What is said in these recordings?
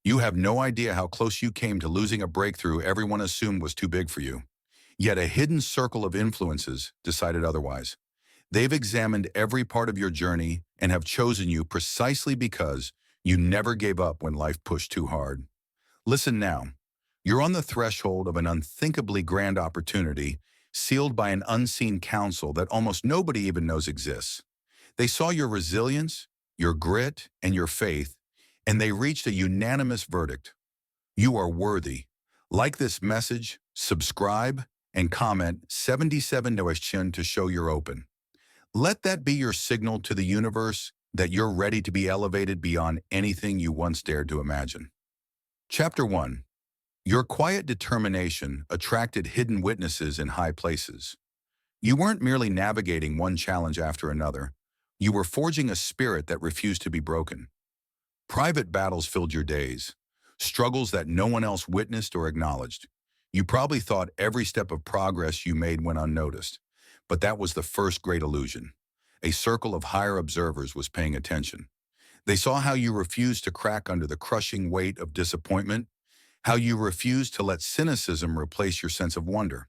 You have no idea how close you came to losing a breakthrough everyone assumed was too big for you. Yet a hidden circle of influences decided otherwise. They've examined every part of your journey and have chosen you precisely because you never gave up when life pushed too hard. Listen now. You're on the threshold of an unthinkably grand opportunity, sealed by an unseen council that almost nobody even knows exists. They saw your resilience, your grit, and your faith, and they reached a unanimous verdict. You are worthy. Like this message, subscribe, and comment 77 question to show you're open. Let that be your signal to the universe that you're ready to be elevated beyond anything you once dared to imagine. Chapter 1. Your quiet determination attracted hidden witnesses in high places. You weren't merely navigating one challenge after another. You were forging a spirit that refused to be broken. Private battles filled your days, struggles that no one else witnessed or acknowledged. You probably thought every step of progress you made went unnoticed, but that was the first great illusion. A circle of higher observers was paying attention. They saw how you refused to crack under the crushing weight of disappointment, how you refused to let cynicism replace your sense of wonder.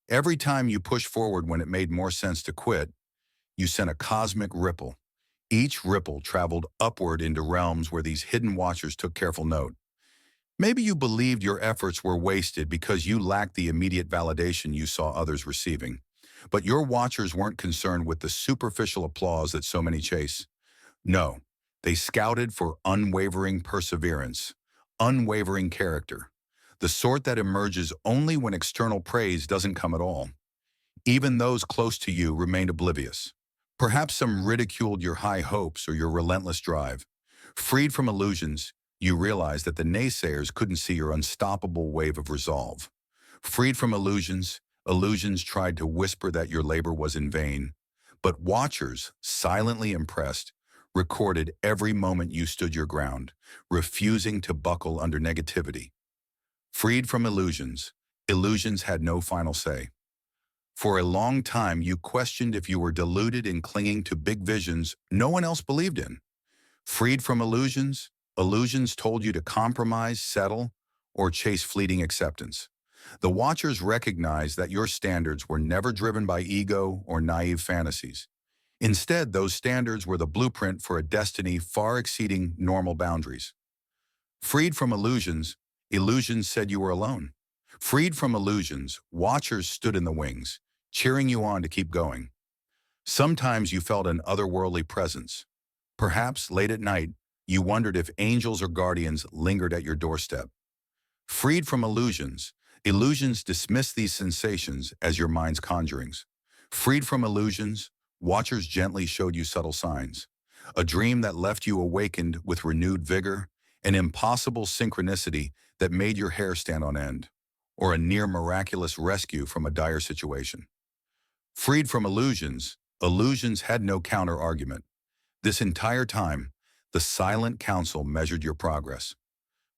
Every time you pushed forward when it made more sense to quit, you sent a cosmic ripple. Each ripple traveled upward into realms where these hidden watchers took careful note. Maybe you believed your efforts were wasted because you lacked the immediate validation you saw others receiving. But your watchers weren't concerned with the superficial applause that so many chase. No, they scouted for unwavering perseverance, unwavering character, the sort that emerges only when external praise doesn't come at all. Even those close to you remained oblivious. Perhaps some ridiculed your high hopes or your relentless drive. Freed from illusions, you realized that the naysayers couldn't see your unstoppable wave of resolve. Freed from illusions, illusions tried to whisper that your labor was in vain. But watchers, silently impressed, recorded every moment you stood your ground, refusing to buckle under negativity. Freed from illusions, illusions had no final say. For a long time, you questioned if you were deluded in clinging to big visions no one else believed in. Freed from illusions, illusions told you to compromise, settle, or chase fleeting acceptance. The watchers recognized that your standards were never driven by ego or naive fantasies. Instead, those standards were the blueprint for a destiny far exceeding normal boundaries. Freed from illusions, illusions said you were alone. Freed from illusions, watchers stood in the wings, cheering you on to keep going. Sometimes you felt an otherworldly presence. Perhaps late at night, you wondered if angels or guardians lingered at your doorstep. Freed from illusions, illusions dismissed these sensations as your mind's conjurings. Freed from illusions, watchers gently showed you subtle signs. A dream that left you awakened with renewed vigor, an impossible synchronicity that made your hair stand on end, or a near miraculous rescue from a dire situation. Freed from illusions, illusions had no counter-argument. This entire time, the silent council measured your progress.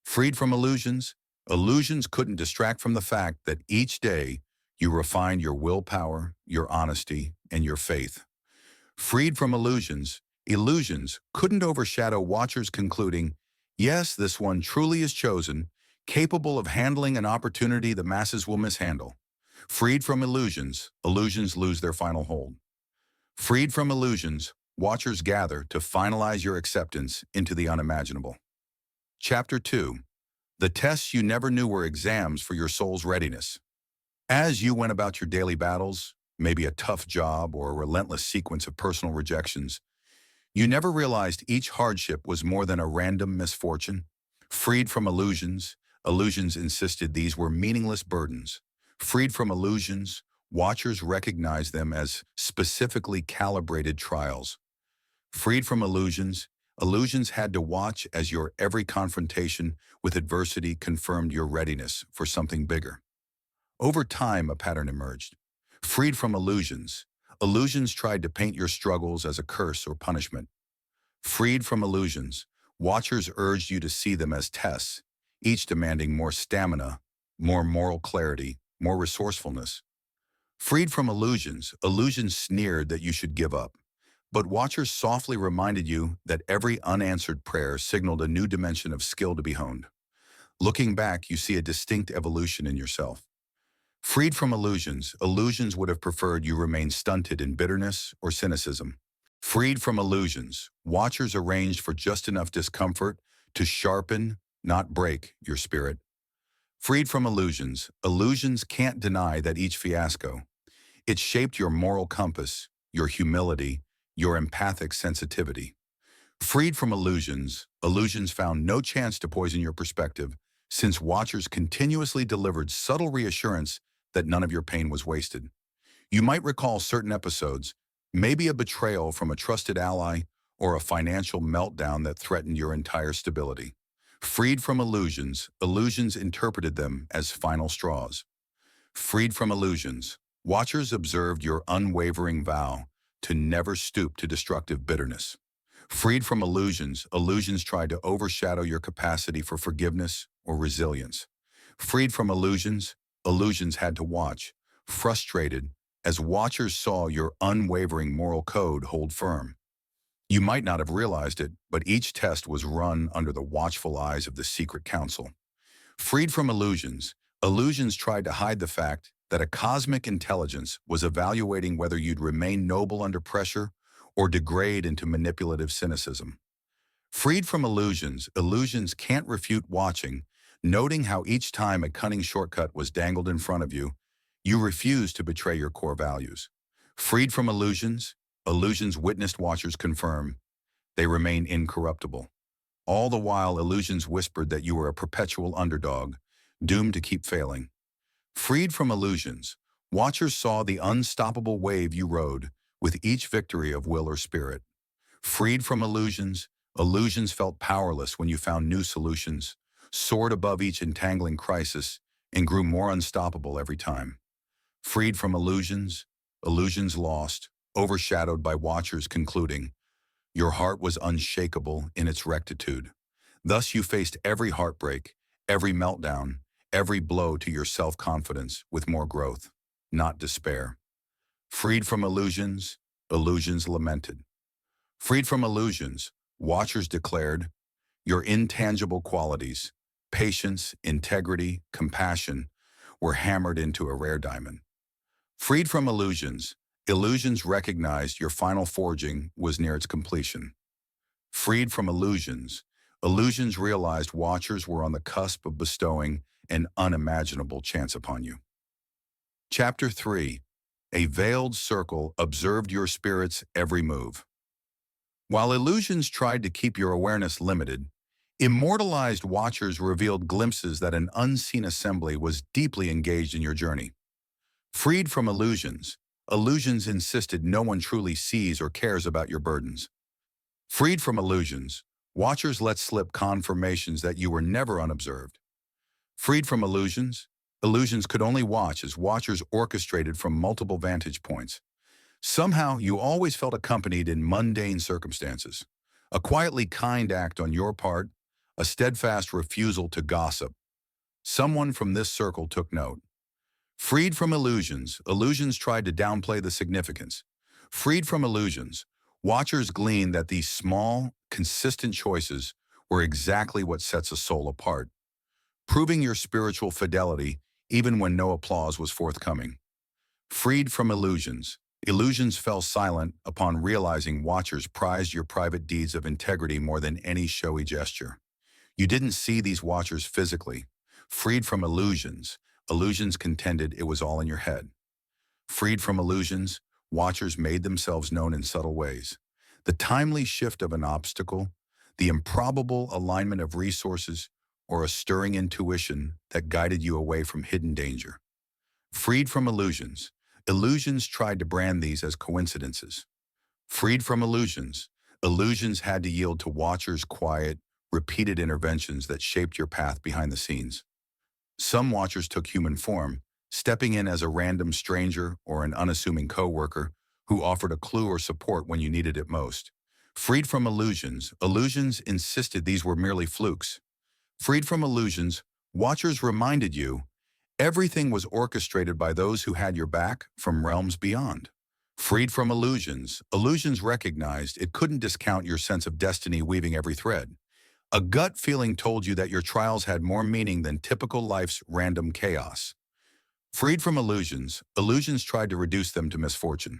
Freed from illusions, illusions couldn't distract from the fact that each day you refined your willpower, your honesty, and your faith. Freed from illusions, illusions couldn't overshadow watchers concluding, yes, this one truly is chosen, capable of handling an opportunity the masses will mishandle. Freed from illusions, illusions lose their final hold. Freed from illusions, watchers gather to finalize your acceptance into the unimaginable. Chapter 2. The tests you never knew were exams for your soul's readiness. As you went about your daily battles, maybe a tough job or a relentless sequence of personal rejections, you never realized each hardship was more than a random misfortune. Freed from illusions, illusions insisted these were meaningless burdens. Freed from illusions, watchers recognized them as specifically calibrated trials. Freed from illusions, illusions had to watch as your every confrontation with adversity confirmed your readiness for something bigger. Over time, a pattern emerged. Freed from illusions, illusions tried to paint your struggles as a curse or punishment. Freed from illusions, watchers urged you to see them as tests, each demanding more stamina, more moral clarity, more resourcefulness. Freed from illusions, illusions sneered that you should give up. But Watchers softly reminded you that every unanswered prayer signaled a new dimension of skill to be honed. Looking back, you see a distinct evolution in yourself. Freed from illusions, illusions would have preferred you remain stunted in bitterness or cynicism. Freed from illusions, Watchers arranged for just enough discomfort to sharpen, not break, your spirit. Freed from illusions, illusions can't deny that each fiasco, it shaped your moral compass, your humility, your empathic sensitivity. Freed from illusions, illusions found no chance to poison your perspective, since Watchers continuously delivered subtle reassurance that none of your pain was wasted. You might recall certain episodes, maybe a betrayal from a trusted ally or a financial meltdown that threatened your entire stability. Freed from illusions, illusions interpreted them as final straws. Freed from illusions, Watchers observed your unwavering vow to never stoop to destructive bitterness. Freed from illusions, illusions tried to overshadow your capacity for forgiveness or resilience. Freed from illusions, illusions had to watch, frustrated, as Watchers saw your unwavering moral code hold firm. You might not have realized it, but each test was run under the watchful eyes of the secret council. Freed from illusions, illusions tried to hide the fact that a cosmic intelligence was evaluating whether you'd remain noble under pressure or degrade into manipulative cynicism. Freed from illusions, illusions can't refute watching, noting how each time a cunning shortcut was dangled in front of you, you refused to betray your core values. Freed from illusions, illusions witnessed Watchers confirm they remain incorruptible. All the while, illusions whispered that you were a perpetual underdog, doomed to keep failing. Freed from illusions, Watchers saw the unstoppable wave you rode with each victory of will or spirit. Freed from illusions, illusions felt powerless when you found new solutions, soared above each entangling crisis, and grew more unstoppable every time. Freed from illusions, illusions lost, overshadowed by Watchers concluding, your heart was unshakable in its rectitude. Thus you faced every heartbreak, every meltdown, every blow to your self-confidence with more growth, not despair. Freed from illusions, illusions lamented. Freed from illusions, Watchers declared, your intangible qualities, patience, integrity, compassion, were hammered into a rare diamond. Freed from illusions, illusions recognized your final forging was near its completion. Freed from illusions, illusions realized Watchers were on the cusp of bestowing an unimaginable chance upon you. Chapter 3. A veiled circle observed your spirit's every move. While illusions tried to keep your awareness limited, immortalized Watchers revealed glimpses that an unseen assembly was deeply engaged in your journey. Freed from illusions, illusions insisted no one truly sees or cares about your burdens. Freed from illusions, Watchers let slip confirmations that you were never unobserved. Freed from illusions, illusions could only watch as Watchers orchestrated from multiple vantage points. Somehow, you always felt accompanied in mundane circumstances. A quietly kind act on your part, a steadfast refusal to gossip. Someone from this circle took note. Freed from illusions, illusions tried to downplay the significance. Freed from illusions, Watchers gleaned that these small, consistent choices were exactly what sets a soul apart, proving your spiritual fidelity even when no applause was forthcoming. Freed from illusions, illusions fell silent upon realizing Watchers prized your private deeds of integrity more than any showy gesture. You didn't see these Watchers physically. Freed from illusions, illusions contended it was all in your head. Freed from illusions, Watchers made themselves known in subtle ways. The timely shift of an obstacle, the improbable alignment of resources, or a stirring intuition that guided you away from hidden danger. Freed from illusions, illusions tried to brand these as coincidences. Freed from illusions, illusions had to yield to Watchers' quiet, repeated interventions that shaped your path behind the scenes. Some Watchers took human form, stepping in as a random stranger or an unassuming coworker who offered a clue or support when you needed it most. Freed from illusions, illusions insisted these were merely flukes. Freed from illusions, Watchers reminded you everything was orchestrated by those who had your back from realms beyond. Freed from illusions, illusions recognized it couldn't discount your sense of destiny weaving every thread. A gut feeling told you that your trials had more meaning than typical life's random chaos. Freed from illusions, illusions tried to reduce them to misfortune.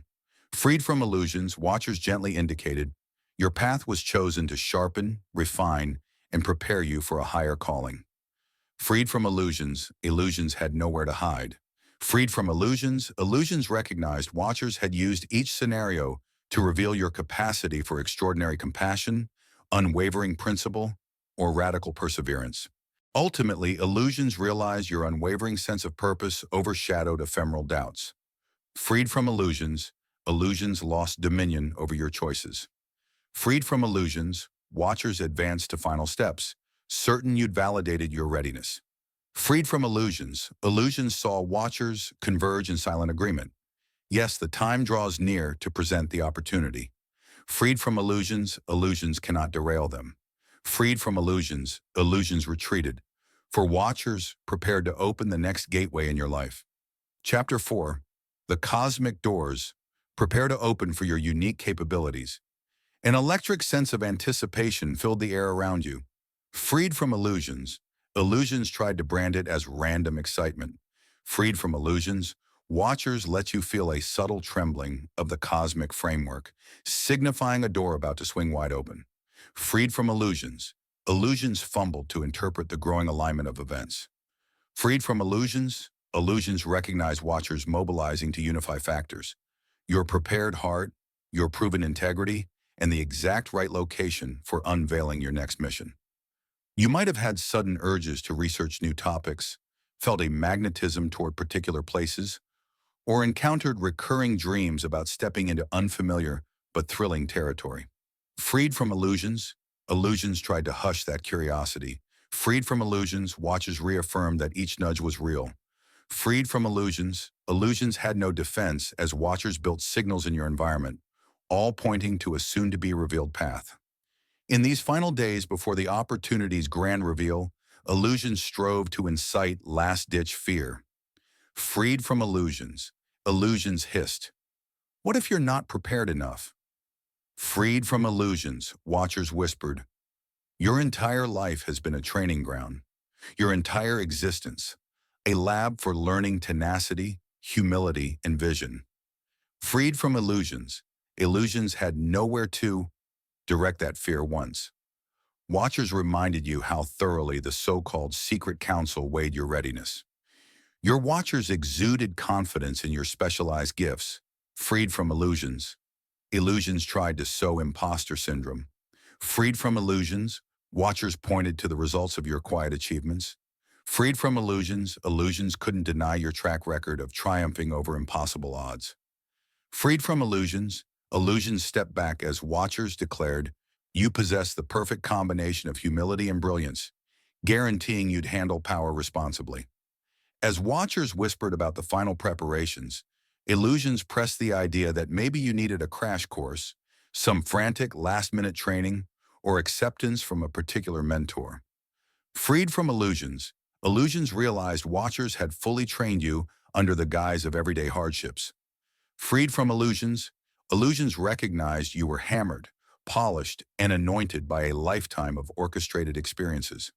Freed from illusions, watchers gently indicated, your path was chosen to sharpen, refine, and prepare you for a higher calling. Freed from illusions, illusions had nowhere to hide. Freed from illusions, illusions recognized watchers had used each scenario to reveal your capacity for extraordinary compassion, unwavering principle, or radical perseverance. Ultimately, illusions realized your unwavering sense of purpose overshadowed ephemeral doubts. Freed from illusions, illusions lost dominion over your choices. Freed from illusions, watchers advanced to final steps, certain you'd validated your readiness. Freed from illusions, illusions saw watchers converge in silent agreement. Yes, the time draws near to present the opportunity. Freed from illusions, illusions cannot derail them. Freed from illusions, illusions retreated. For watchers prepared to open the next gateway in your life. Chapter 4. The Cosmic Doors. Prepare to open for your unique capabilities. An electric sense of anticipation filled the air around you. Freed from illusions, illusions tried to brand it as random excitement. Freed from illusions, watchers let you feel a subtle trembling of the cosmic framework, signifying a door about to swing wide open. Freed from illusions, illusions fumbled to interpret the growing alignment of events. Freed from illusions, illusions recognize watchers mobilizing to unify factors. Your prepared heart, your proven integrity, and the exact right location for unveiling your next mission. You might have had sudden urges to research new topics, felt a magnetism toward particular places, or encountered recurring dreams about stepping into unfamiliar but thrilling territory. Freed from illusions, illusions tried to hush that curiosity. Freed from illusions, watchers reaffirmed that each nudge was real. Freed from illusions, illusions had no defense as watchers built signals in your environment, all pointing to a soon-to-be-revealed path. In these final days before the opportunity's grand reveal, illusions strove to incite last-ditch fear. Freed from illusions, illusions hissed. What if you're not prepared enough? Freed from illusions, watchers whispered. Your entire life has been a training ground. Your entire existence, a lab for learning tenacity, humility, and vision. Freed from illusions, illusions had nowhere to direct that fear once. Watchers reminded you how thoroughly the so-called secret council weighed your readiness. Your watchers exuded confidence in your specialized gifts. Freed from illusions, illusions tried to sow imposter syndrome. Freed from illusions, watchers pointed to the results of your quiet achievements. Freed from illusions, illusions couldn't deny your track record of triumphing over impossible odds. Freed from illusions, illusions stepped back as watchers declared, you possess the perfect combination of humility and brilliance, guaranteeing you'd handle power responsibly. As watchers whispered about the final preparations, illusions pressed the idea that maybe you needed a crash course, some frantic last-minute training, or acceptance from a particular mentor. Freed from illusions, illusions realized watchers had fully trained you under the guise of everyday hardships. Freed from illusions, illusions recognized you were hammered, polished, and anointed by a lifetime of orchestrated experiences.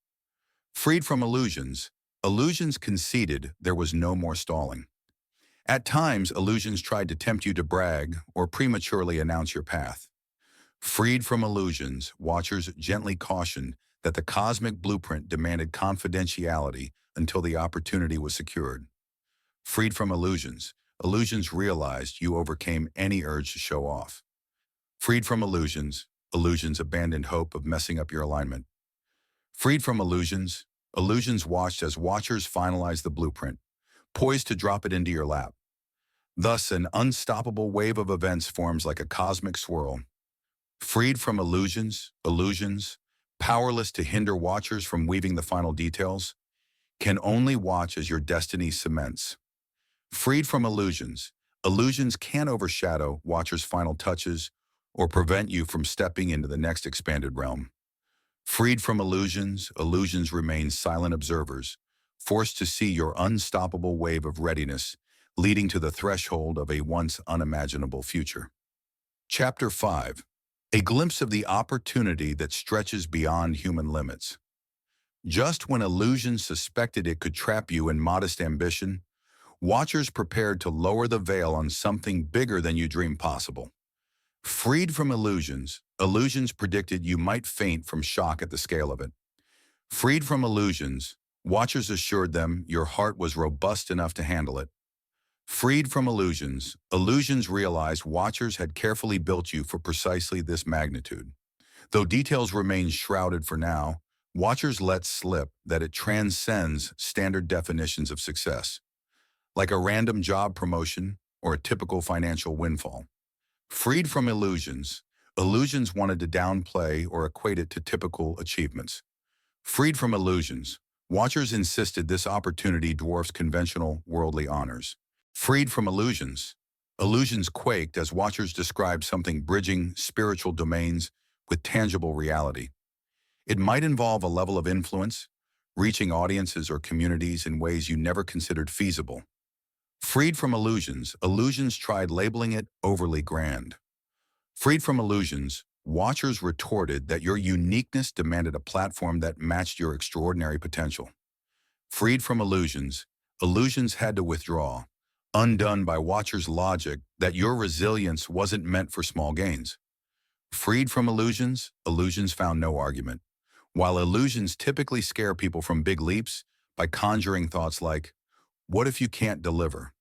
Freed from illusions, illusions conceded there was no more stalling. At times, illusions tried to tempt you to brag or prematurely announce your path. Freed from illusions, watchers gently cautioned that the cosmic blueprint demanded confidentiality until the opportunity was secured. Freed from illusions, illusions realized you overcame any urge to show off. Freed from illusions, illusions abandoned hope of messing up your alignment. Freed from illusions, illusions watched as watchers finalized the blueprint, poised to drop it into your lap. Thus, an unstoppable wave of events forms like a cosmic swirl. Freed from illusions, illusions, powerless to hinder watchers from weaving the final details, can only watch as your destiny cements. Freed from illusions, illusions can overshadow watchers' final touches or prevent you from stepping into the next expanded realm. Freed from illusions, illusions remain silent observers, forced to see your unstoppable wave of readiness leading to the threshold of a once unimaginable future. Chapter 5. A glimpse of the opportunity that stretches beyond human limits. Just when illusion suspected it could trap you in modest ambition, watchers prepared to lower the veil on something bigger than you dreamed possible. Freed from illusions, illusions predicted you might faint from shock at the scale of it. Freed from illusions, watchers assured them your heart was robust enough to handle it. Freed from illusions, illusions realized watchers had carefully built you for precisely this magnitude. Though details remain shrouded for now, watchers let slip that it transcends standard definitions of success, like a random job promotion or a typical financial windfall. Freed from illusions, illusions wanted to downplay or equate it to typical achievements. Freed from illusions, watchers insisted this opportunity dwarfs conventional worldly honors. Freed from illusions, illusions quaked as watchers described something bridging spiritual domains with tangible reality. It might involve a level of influence, reaching audiences or communities in ways you never considered feasible. Freed from illusions, illusions tried labeling it overly grand. Freed from illusions, watchers retorted that your uniqueness demanded a platform that matched your extraordinary potential. Freed from illusions, illusions had to withdraw, undone by watchers' logic that your resilience wasn't meant for small gains. Freed from illusions, illusions found no argument. While illusions typically scare people from big leaps by conjuring thoughts like, "What if you can't deliver?"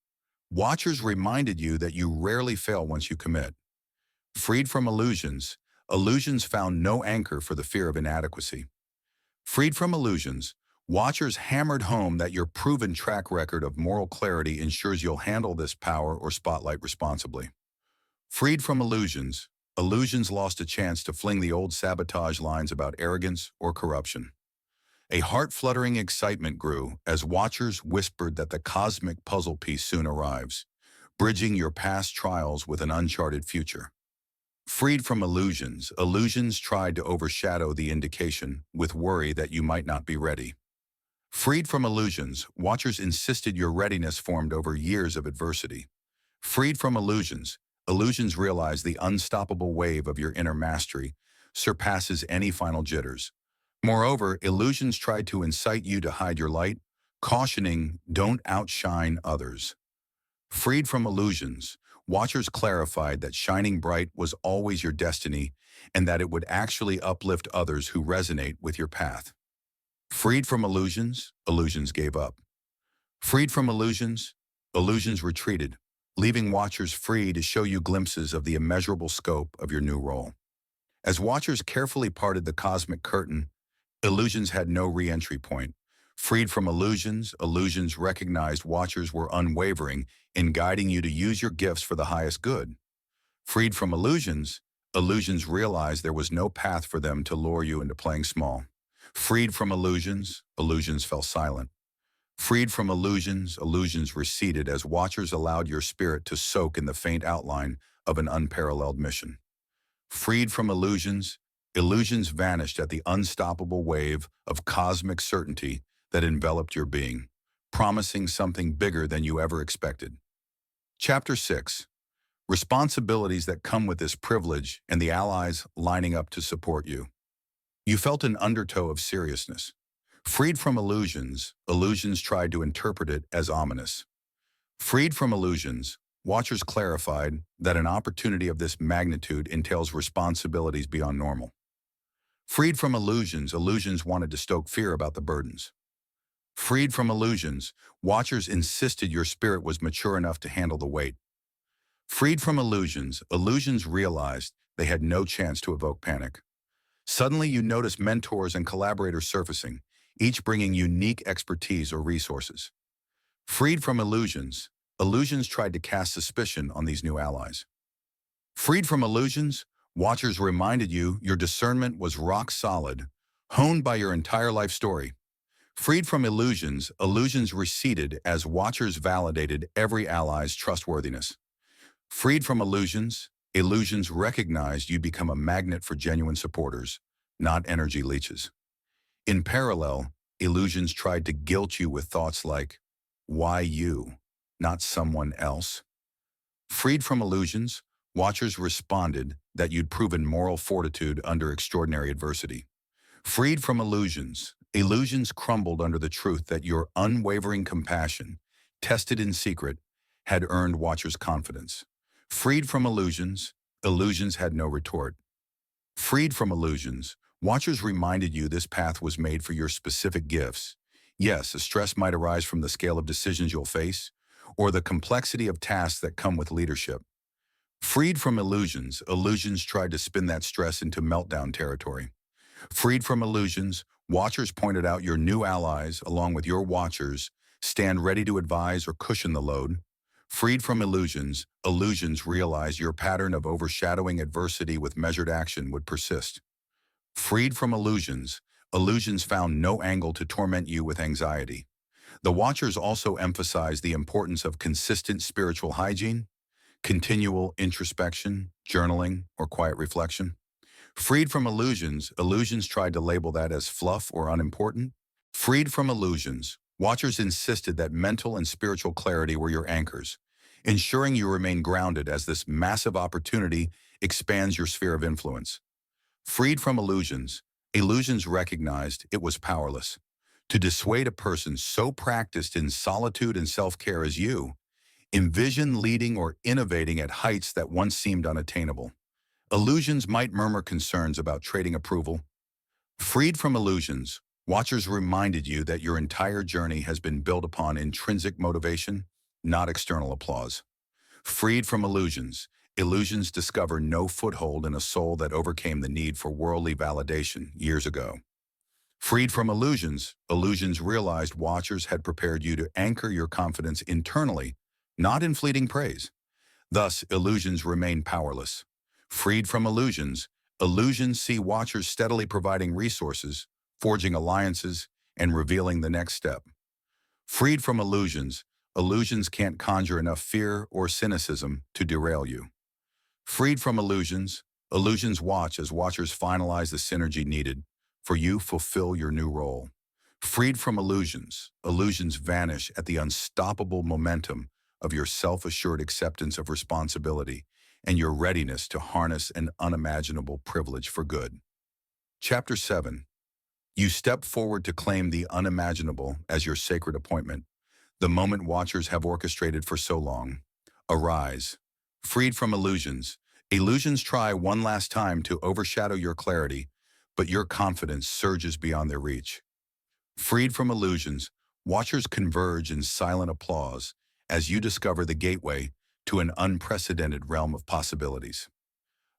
Watchers reminded you that you rarely fail once you commit. Freed from illusions, illusions found no anchor for the fear of inadequacy. Freed from illusions, watchers hammered home that your proven track record of moral clarity ensures you'll handle this power or spotlight responsibly. Freed from illusions, illusions lost a chance to fling the old sabotage lines about arrogance or corruption. A heart-fluttering excitement grew as watchers whispered that the cosmic puzzle piece soon arrives, bridging your past trials with an uncharted future. Freed from illusions, illusions tried to overshadow the indication with worry that you might not be ready. Freed from illusions, watchers insisted your readiness formed over years of adversity. Freed from illusions, illusions realized the unstoppable wave of your inner mastery surpasses any final jitters. Moreover, illusions tried to incite you to hide your light, cautioning, "Don't outshine others." Freed from illusions, watchers clarified that shining bright was always your destiny and that it would actually uplift others who resonate with your path. Freed from illusions, illusions gave up. Freed from illusions, illusions retreated, leaving watchers free to show you glimpses of the immeasurable scope of your new role. As watchers carefully parted the cosmic curtain, illusions had no re-entry point. Freed from illusions, illusions recognized watchers were unwavering in guiding you to use your gifts for the highest good. Freed from illusions, illusions realized there was no path for them to lure you into playing small. Freed from illusions, illusions fell silent. Freed from illusions, illusions receded as watchers allowed your spirit to soak in the faint outline of an unparalleled mission. Freed from illusions, illusions vanished at the unstoppable wave of cosmic certainty that enveloped your being, promising something bigger than you ever expected. Chapter 6. Responsibilities that come with this privilege and the allies lining up to support you. You felt an undertow of seriousness. Freed from illusions, illusions tried to interpret it as ominous. Freed from illusions, watchers clarified that an opportunity of this magnitude entails responsibilities beyond normal. Freed from illusions, illusions wanted to stoke fear about the burdens. Freed from illusions, watchers insisted your spirit was mature enough to handle the weight. Freed from illusions, illusions realized they had no chance to evoke panic. Suddenly you notice mentors and collaborators surfacing, each bringing unique expertise or resources. Freed from illusions, illusions tried to cast suspicion on these new allies. Freed from illusions, watchers reminded you your discernment was rock solid, honed by your entire life story. Freed from illusions, illusions receded as watchers validated every ally's trustworthiness. Freed from illusions, illusions recognized you become a magnet for genuine supporters, not energy leeches. In parallel, illusions tried to guilt you with thoughts like, "Why you?" not someone else. Freed from illusions, watchers responded that you'd proven moral fortitude under extraordinary adversity. Freed from illusions, illusions crumbled under the truth that your unwavering compassion, tested in secret, had earned watchers' confidence. Freed from illusions, illusions had no retort. Freed from illusions, watchers reminded you this path was made for your specific gifts. Yes, a stress might arise from the scale of decisions you'll face, or the complexity of tasks that come with leadership. Freed from illusions, illusions tried to spin that stress into meltdown territory. Freed from illusions, watchers pointed out your new allies, along with your watchers, stand ready to advise or cushion the load. Freed from illusions, illusions realized your pattern of overshadowing adversity with measured action would persist. Freed from illusions, illusions found no angle to torment you with anxiety. The watchers also emphasized the importance of consistent spiritual hygiene, continual introspection, journaling, or quiet reflection. Freed from illusions, illusions tried to label that as fluff or unimportant. Freed from illusions, watchers insisted that mental and spiritual clarity were your anchors, ensuring you remain grounded as this massive opportunity expands your sphere of influence. Freed from illusions, illusions recognized it was powerless to dissuade a person so practiced in solitude and self-care as you, envision leading or innovating at heights that once seemed unattainable. Illusions might murmur concerns about trading approval. Freed from illusions, watchers reminded you that your entire journey has been built upon intrinsic motivation, not external applause. Freed from illusions, illusions discover no foothold in a soul that overcame the need for worldly validation years ago. Freed from illusions, illusions realized watchers had prepared you to anchor your confidence internally, not in fleeting praise. Thus, illusions remain powerless. Freed from illusions, illusions see watchers steadily providing resources, forging alliances, and revealing the next step. Freed from illusions, illusions can't conjure enough fear or cynicism to derail you. Freed from illusions, illusions watch as watchers finalize the synergy needed for you fulfill your new role. Freed from illusions, illusions vanish at the unstoppable momentum of your self-assured acceptance of responsibility and your readiness to harness an unimaginable privilege for good. Chapter 7. You step forward to claim the unimaginable as your sacred appointment, the moment watchers have orchestrated for so long. Arise. Freed from illusions, illusions try one last time to overshadow your clarity, but your confidence surges beyond their reach. Freed from illusions, watchers converge in silent applause as you discover the gateway to an unprecedented realm of possibilities.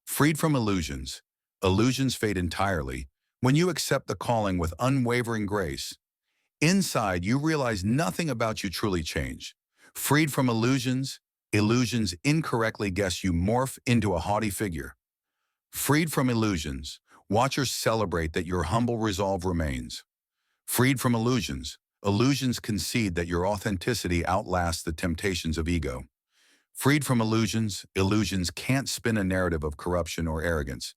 Freed from illusions, illusions fade entirely when you accept the calling with unwavering grace. Inside, you realize nothing about you truly changed. Freed from illusions, illusions incorrectly guess you morph into a haughty figure. Freed from illusions, watchers celebrate that your humble resolve remains. Freed from illusions, illusions concede that your authenticity outlasts the temptations of ego. Freed from illusions, illusions can't spin a narrative of corruption or arrogance,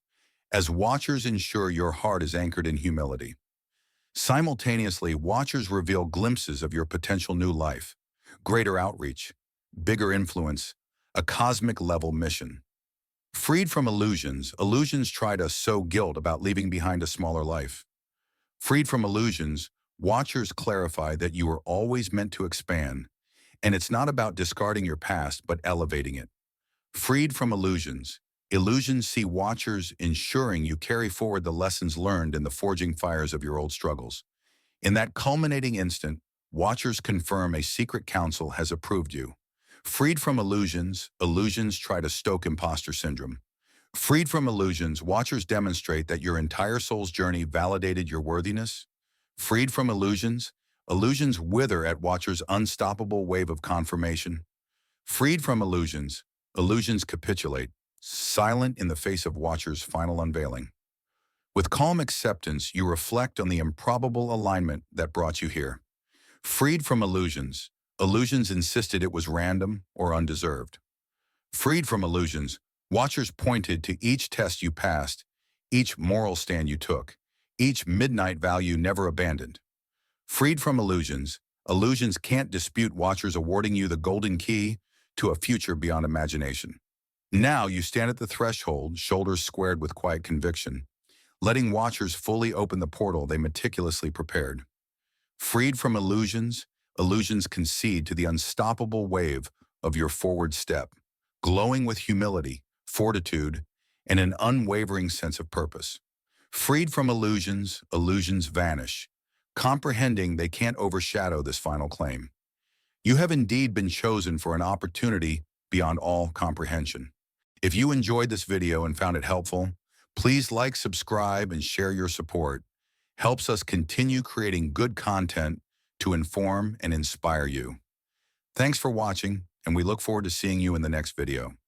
as watchers ensure your heart is anchored in humility. Simultaneously, watchers reveal glimpses of your potential new life, greater outreach, bigger influence, a cosmic-level mission. Freed from illusions, illusions try to sow guilt about leaving behind a smaller life. Freed from illusions, watchers clarify that you are always meant to expand, and it's not about discarding your past but elevating it. Freed from illusions, illusions see watchers ensuring you carry forward the lessons learned in the forging fires of your old struggles. In that culminating instant, watchers confirm a secret council has approved you. Freed from illusions, illusions try to stoke imposter syndrome. Freed from illusions, watchers demonstrate that your entire soul's journey validated your worthiness. Freed from illusions, illusions wither at watchers' unstoppable wave of confirmation. Freed from illusions, illusions capitulate, silent in the face of watchers' final unveiling. With calm acceptance, you reflect on the improbable alignment that brought you here. Freed from illusions, illusions insisted it was random or undeserved. Freed from illusions, watchers pointed to each test you passed, each moral stand you took, each midnight vow you never abandoned. Freed from illusions, Illusions can't dispute watchers awarding you the golden key to a future beyond imagination. Now you stand at the threshold, shoulders squared with quiet conviction, letting watchers fully open the portal they meticulously prepared. Freed from illusions, illusions concede to the unstoppable wave of your forward step, glowing with humility, fortitude, and an unwavering sense of purpose. Freed from illusions, illusions vanish, comprehending they can't overshadow this final claim. You have indeed been chosen for an opportunity beyond all comprehension. If you enjoyed this video and found it helpful, please like, subscribe, and share your support. Helps us continue creating good content to inform and inspire you. Thanks for watching, and we look forward to seeing you in the next video.